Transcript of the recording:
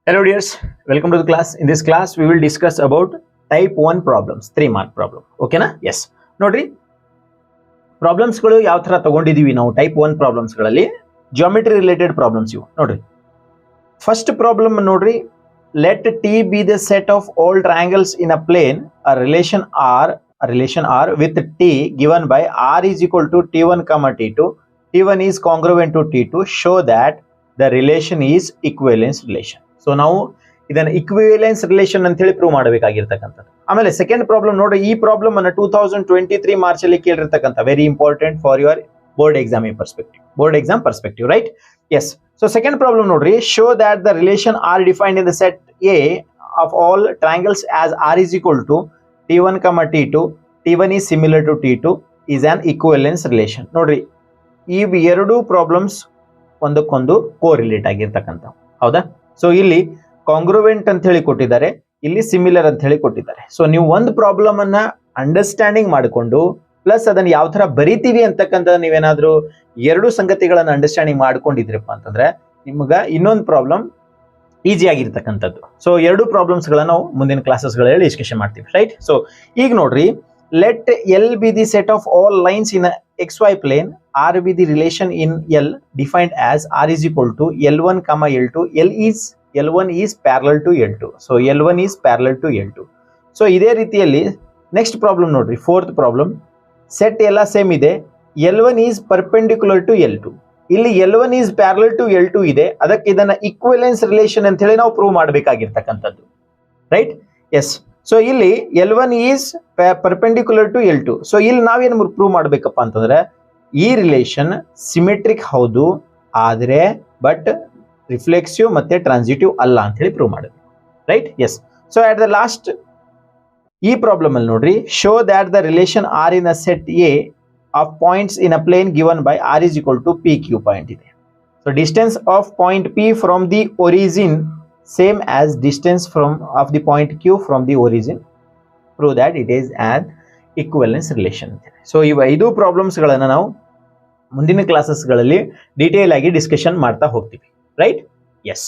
Hello dears, welcome to the class. In this class, we will discuss about type 1 problems, 3 mark problem. Okay na? Yes. Nodri, problems ಗಳು ಯಾವ ತರ ತಗೊಂಡಿದೀವಿ ನಾವು type 1 problems ಗಳಲ್ಲಿ geometry related problems ಇವು. ನೋಡ್ರಿ. First problem ನೋಡ್ರಿ, let T be the set of all triangles in a plane, a relation R with T given by R is equal to T1 comma T2. T1 is congruent to T2. Show that the relation is equivalence relation. So ನಾವು ಇದನ್ನ ಇಕ್ವಿವೆಲೆನ್ಸ್ relation ಅಂತ ಹೇಳಿ prove ಮಾಡಬೇಕಾಗಿರ್ತಕ್ಕಂಥದ್ದು. ಆಮೇಲೆ second problem ನೋಡ್ರಿ, ಈ problem ಅನ್ನ 2023 March ಅಲ್ಲಿ ಕೇಳಿರ್ತಕ್ಕಂಥ, very important for your board exam perspective, right? Yes. So second problem ನೋಡ್ರಿ, show that the relation R defined in the set A of all triangles as R is equal to T1 comma T2, T1 is similar to T2 is an equivalence relation. ನೋಡ್ರಿ, ಈ ಎರಡು problems ಒಂದಕ್ಕೊಂದು correlate ಆಗಿರ್ತಕ್ಕಂಥ, ಹೌದಾ? So ಇಲ್ಲಿ ಕಾಂಗ್ರುವೆಂಟ್ ಅಂತ ಹೇಳಿ ಕೊಟ್ಟಿದ್ದಾರೆ, ಇಲ್ಲಿ ಸಿಮಿಲರ್ ಅಂತ ಹೇಳಿ ಕೊಟ್ಟಿದ್ದಾರೆ. ಸೊ ನೀವು ಒಂದು ಪ್ರಾಬ್ಲಮ್ ಅನ್ನ ಅಂಡರ್ಸ್ಟ್ಯಾಂಡಿಂಗ್ ಮಾಡಿಕೊಂಡು ಪ್ಲಸ್ ಅದನ್ನ ಯಾವ ತರ ಬರಿತೀವಿ ಅಂತಕ್ಕಂಥ ನೀವೇನಾದ್ರೂ ಎರಡು ಸಂಗತಿಗಳನ್ನ ಅಂಡರ್ಸ್ಟ್ಯಾಂಡಿಂಗ್ ಮಾಡ್ಕೊಂಡಿದ್ರಪ್ಪ ಅಂತಂದ್ರೆ ನಿಮ್ಗ ಇನ್ನೊಂದು ಪ್ರಾಬ್ಲಮ್ ಈಸಿ ಆಗಿರ್ತಕ್ಕಂಥದ್ದು. ಸೊ ಎರಡು ಪ್ರಾಬ್ಲಮ್ಸ್ ಗಳನ್ನ ನಾವು ಮುಂದಿನ ಕ್ಲಾಸಸ್ ಗಳಲ್ಲಿ ಡಿಸ್ಕಷನ್ ಮಾಡ್ತೀವಿ, ರೈಟ್? ಸೊ ಈಗ ನೋಡ್ರಿ, let L be the set of all lines in XY plane, R be the relation in L defined as R is equal to L1 comma L2. L1 is parallel to L2. So L1 is parallel to L2. So ಇದೇ ರೀತಿಯಲ್ಲಿ next problem ನೋಡ್ರಿ, fourth problem. Set ಎಲ್ಲ same ಇದೆ, L1 is perpendicular to L2. ಇಲ್ಲಿ L1 is parallel to L2 ಇದೆ, ಅದಕ್ಕೆ ಇದನ್ನ ಈಕ್ವಿವೆಲೆನ್ಸ್ relation ಅಂತ ಹೇಳಿ ನಾವು ಪ್ರೂವ್ ಮಾಡಬೇಕಾಗಿರ್ತಕ್ಕಂಥದ್ದು, ರೈಟ್? ಎಸ್. ಸೊ ಇಲ್ಲಿ L1 is perpendicular to L2. So ಇಲ್ಲಿ ನಾವೇನು ಪ್ರೂವ್ ಮಾಡ್ಬೇಕಪ್ಪ ಅಂತಂದ್ರೆ ಈ ರಿಲೇಷನ್ ಸಿಮೆಟ್ರಿಕ್ ಹೌದು, ಆದ್ರೆ ಬಟ್ ರಿಫ್ಲೆಕ್ಸಿವ್ ಮತ್ತೆ ಟ್ರಾನ್ಸಿಟಿವ್ ಅಲ್ಲ ಅಂತ ಹೇಳಿ ಪ್ರೂವ್ ಮಾಡಬೇಕು, right? Yes. So at the last ಈ ಪ್ರಾಬ್ಲಮ್ ಅಲ್ಲಿ ನೋಡ್ರಿ, show that the relation R in a set A of points in a plane given by R is equal to P Q point ಇದೆ. So distance of point P from the origin same as distance of the point Q from the origin. Prove that it is an equivalence relation. So ಇವು ಐದು problems ಗಳನ್ನ ನಾವು ಮುಂದಿನ classes ಗಳಲ್ಲಿ detail ಆಗಿ discussion ಮಾಡ್ತಾ ಹೋಗ್ತೀವಿ, ರೈಟ್? ಎಸ್.